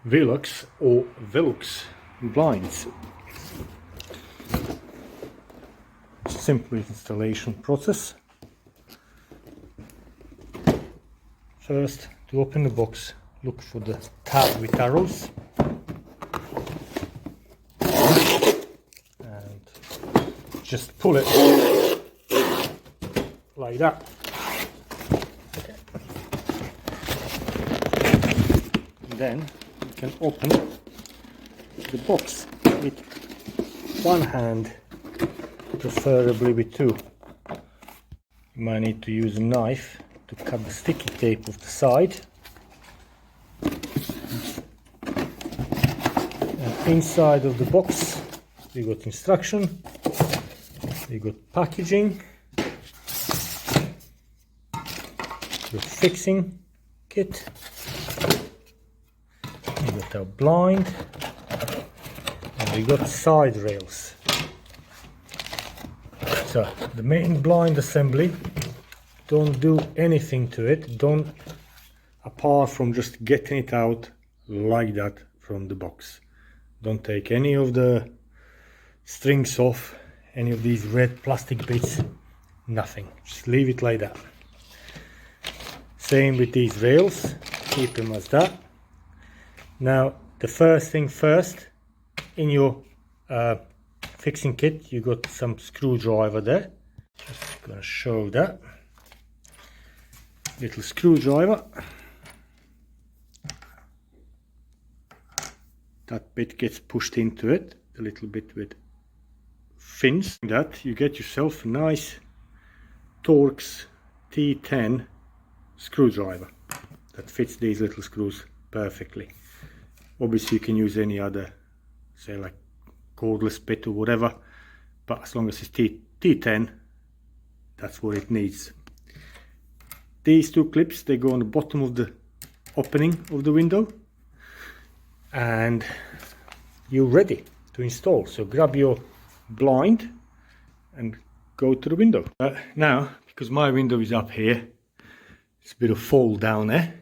Velux or Velux blinds. Simple installation process. First, to open the box, look for the tab with arrows and just pull it like that. Okay. And then you can open the box with one hand, preferably with two. You might need to use a knife to cut the sticky tape off the side. And inside of the box we got instruction, we got packaging, the fixing kit, we got our blind, and we got side rails. So the main blind assembly, don't do anything to it, apart from just getting it out like that from the box. Don't take any of the strings off, any of these red plastic bits, nothing, just leave it like that. Same with these rails, keep them as that. Now the first thing first, in your fixing kit you got some screwdriver there. Just gonna show that. Little screwdriver. That bit gets pushed into it, a little bit with fins. That you get yourself a nice Torx T10 screwdriver that fits these little screws perfectly. Obviously you can use any other, say like cordless bit or whatever, but as long as it's T10, that's what it needs. These two clips, they go on the bottom of the opening of the window, and you're ready to install. So grab your blind and go to the window. Now, because my window is up here, it's a bit of fold down there,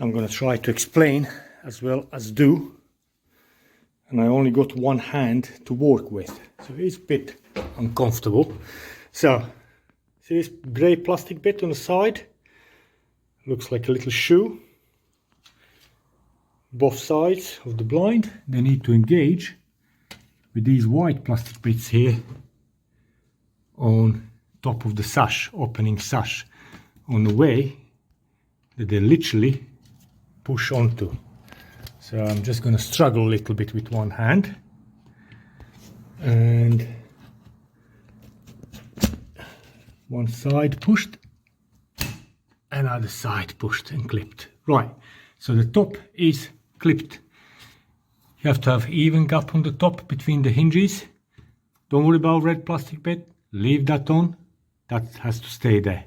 I'm going to try to explain as well as do, and I only got one hand to work with, so it's a bit uncomfortable. So see this grey plastic bit on the side? Looks like a little shoe. Both sides of the blind, they need to engage with these white plastic bits here on top of the sash, opening sash, on the way that they literally push onto. So I'm just going to struggle a little bit with one hand, and one side pushed, another side pushed and clipped. Right, so the top is clipped. You have to have even gap on the top between the hinges. Don't worry about red plastic bit, leave that on, that has to stay there.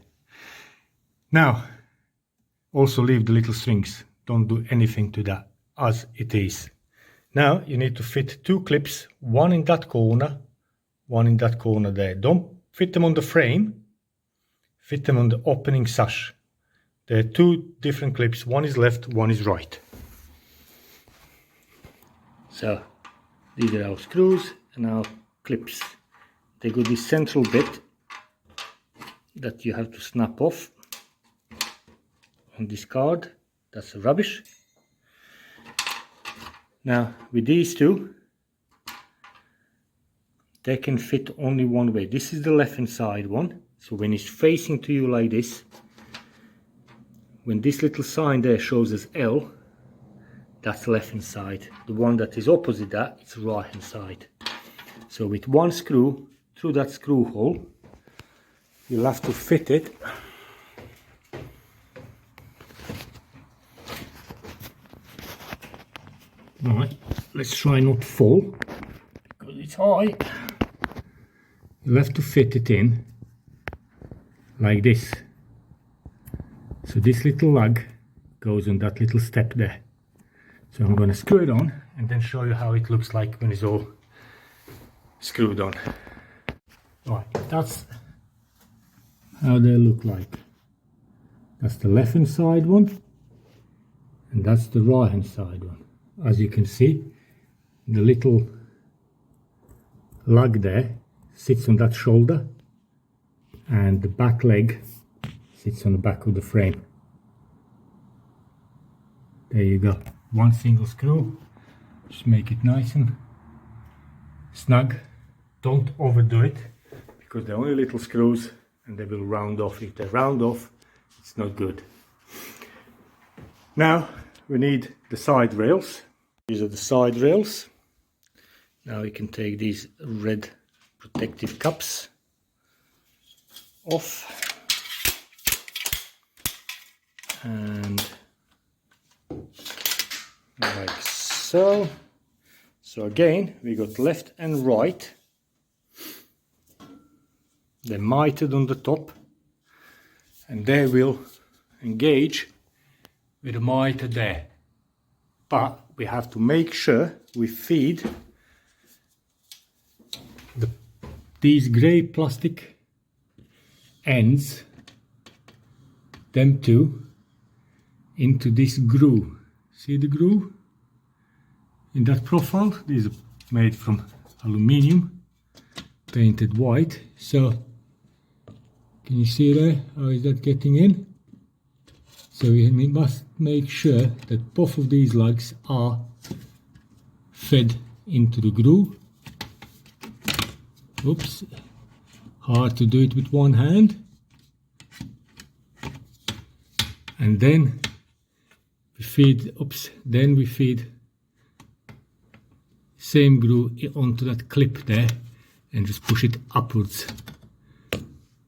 Now also leave the little strings, don't do anything to that as it is. Now you need to fit two clips, one in that corner, one in that corner there. Don't fit them on the frame, fit them on the opening sash. There are two different clips, one is left, one is right. So these are our screws and our clips. They got this central bit that you have to snap off and discard. That's rubbish. Now with these two, they can fit only one way. This is the left hand side one. So when it's facing to you like this, when this little sign there shows as L, that's the left hand side. The one that is opposite that, it's right hand side. So with one screw through that screw hole, you'll have to fit it right. Let's try not to fall because it's high. You'll have to fit it in like this. So this little lug goes on that little step there. So I'm going to screw it on and then show you how it looks like when it's all screwed on. Right, that's how they look like. That's the left hand side one, and that's the right hand side one. As you can see, the little lug there sits on that shoulder, and the back leg sits on the back of the frame. There you go, one single screw. Just make it nice and snug. Don't overdo it, because they're only little screws and they will round off. If they round off, it's not good. Now we need the side rails. These are the side rails. Now we can take these red protective cups off, and like so. So again, we got left and right. They're mitered on the top, and they will engage with a miter there. But we have to make sure we feed these grey plastic ends, them two, into this groove. See the groove in that profile? These are made from aluminium, painted white. So can you see there? How is that getting in? So we must make sure that both of these lugs are fed into the groove. Oops, hard to do it with one hand. And then we feed, then we feed same groove onto that clip there and just push it upwards.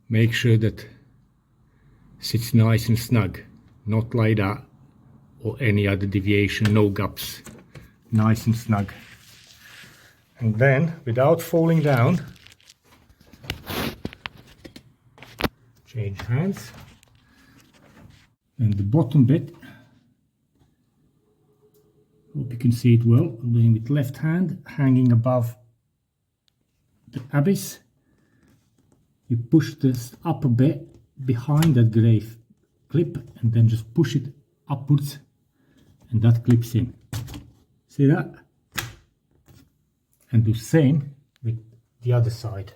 Make sure that sits nice and snug, not like that or any other deviation, no gaps, nice and snug. And then, without falling down, change hands, and the bottom bit, hope you can see it well. I'm doing with left hand, hanging above the abyss. You push this up a bit behind that grey clip, and then just push it upwards, and that clips in. See that? And do the same with the other side.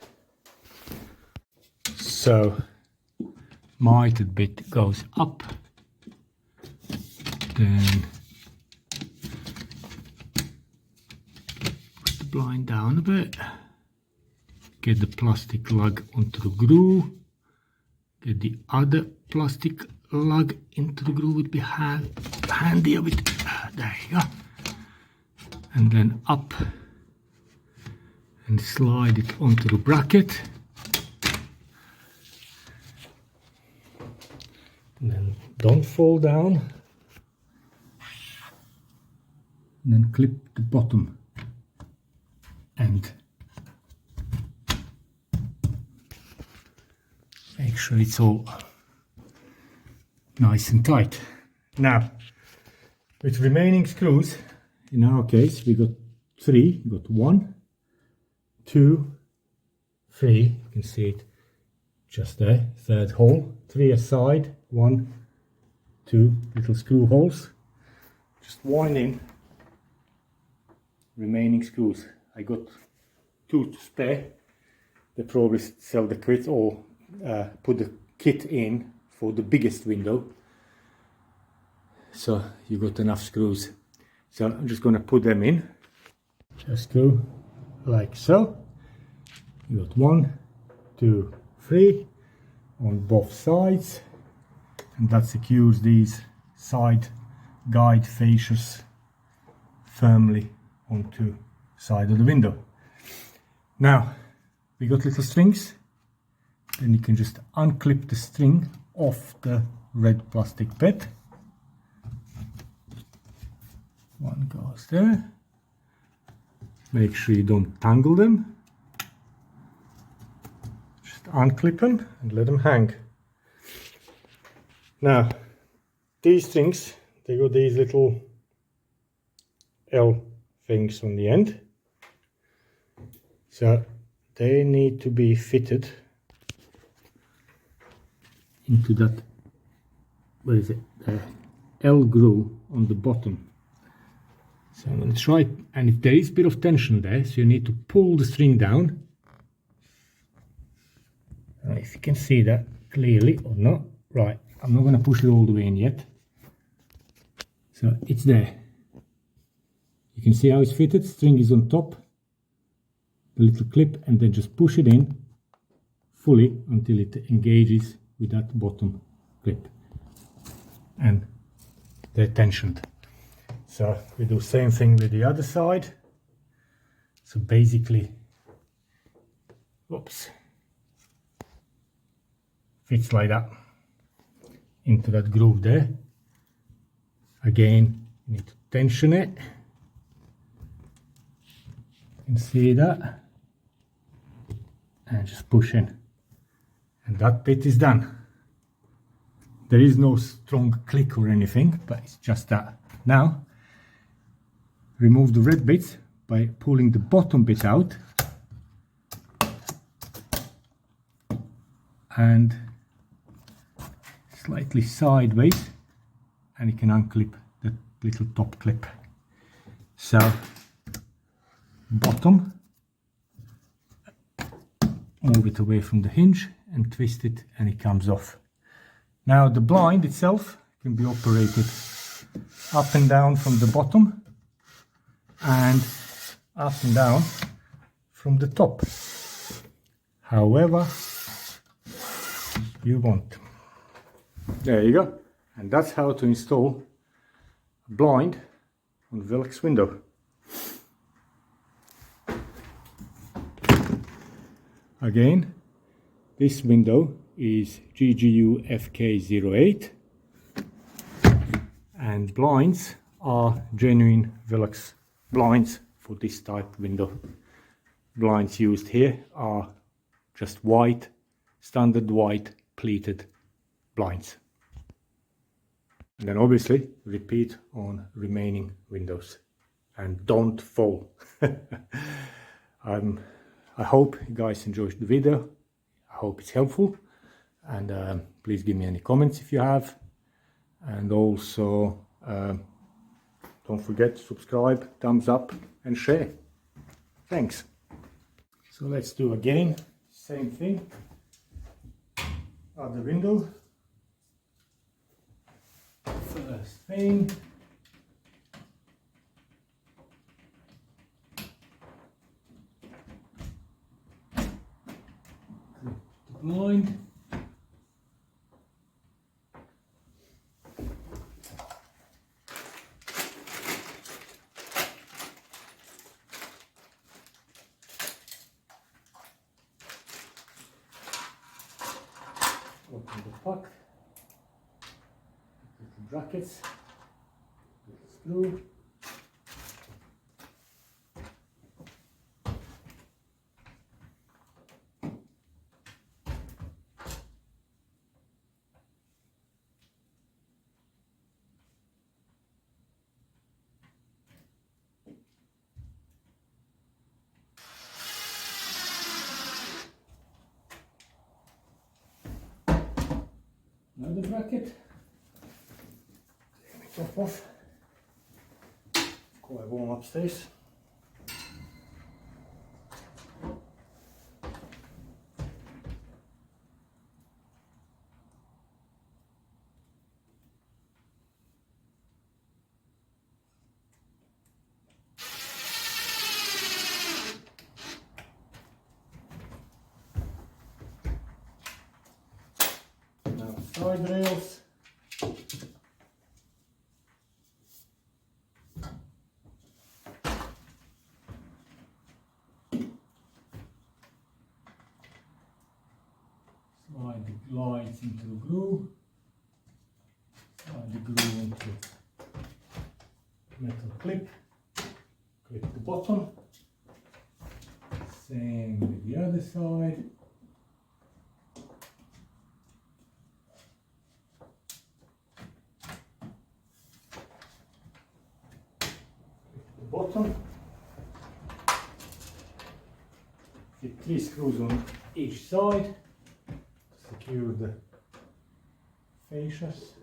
So mitered bit goes up, then push the blind down a bit, get the plastic lug onto the groove, get the other plastic lug into the groove. Would be handy a bit. There you go. And then up and slide it onto the bracket. And then don't fall down. And then clip the bottom end. Make sure it's all nice and tight. Now, with remaining screws, in our case, we got three. We got 1, 2, 3. You can see it just there. Third hole. 3 aside. 1, 2 little screw holes. Just wind in remaining screws. I got 2 to spare. They probably sell the kit or put the kit in for the biggest window. So you got enough screws. So I'm just going to put them in. Just go like so. You got 1, 2, 3 on both sides, and that secures these side guide fascias firmly onto side of the window. Now we got little strings. Then you can just unclip the string off the red plastic bit. One goes there. Make sure you don't tangle them. Just unclip them and let them hang. Now, these strings, they got these little L things on the end. So they need to be fitted into that, what is it, L groove on the bottom. So I'm going to try, and if there is a bit of tension there, so you need to pull the string down. If you can see that clearly or not. Right, I'm not going to push it all the way in yet. So it's there. You can see how it's fitted. String is on top, the little clip, and then just push it in fully until it engages with that bottom clip. And they're tensioned. So we do the same thing with the other side. So basically, whoops, fits like that into that groove there. Again, you need to tension it. You can see that. And just push in. And that bit is done. There is no strong click or anything, but it's just that. Now, remove the red bits by pulling the bottom bit out and slightly sideways, and you can unclip that little top clip. So, bottom, move it away from the hinge and twist it, and it comes off. Now the blind itself can be operated up and down from the bottom and up and down from the top, however you want. There you go, and that's how to install a blind on a Velux window. Again, this window is GGU FK08, and blinds are genuine Velux blinds for this type window. Blinds used here are just white, standard white pleated blinds. And then obviously repeat on remaining windows, and don't fall. I hope you guys enjoyed the video. I hope it's helpful, and please give me any comments if you have, and also don't forget to subscribe, thumbs up and share. Thanks. So let's do again, same thing, other window. First thing, clip the blind. Open the puck, little brackets, little screw. Another bracket, take the top off, quite warm upstairs. Now side rails. Slide the glides into the groove. Slide the groove into metal clip. Clip the bottom. Same with the other side. Bottom. Fit 3 screws on each side to secure the fascias.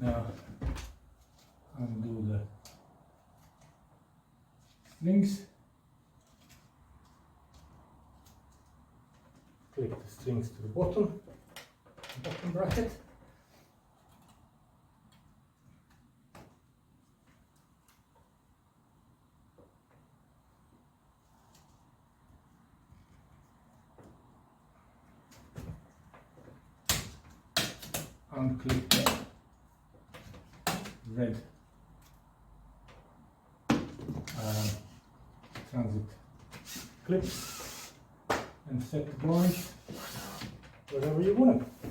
Now undo the strings, clip the strings to the bottom bracket. Unclip the red transit clips and set the blinds wherever you want them.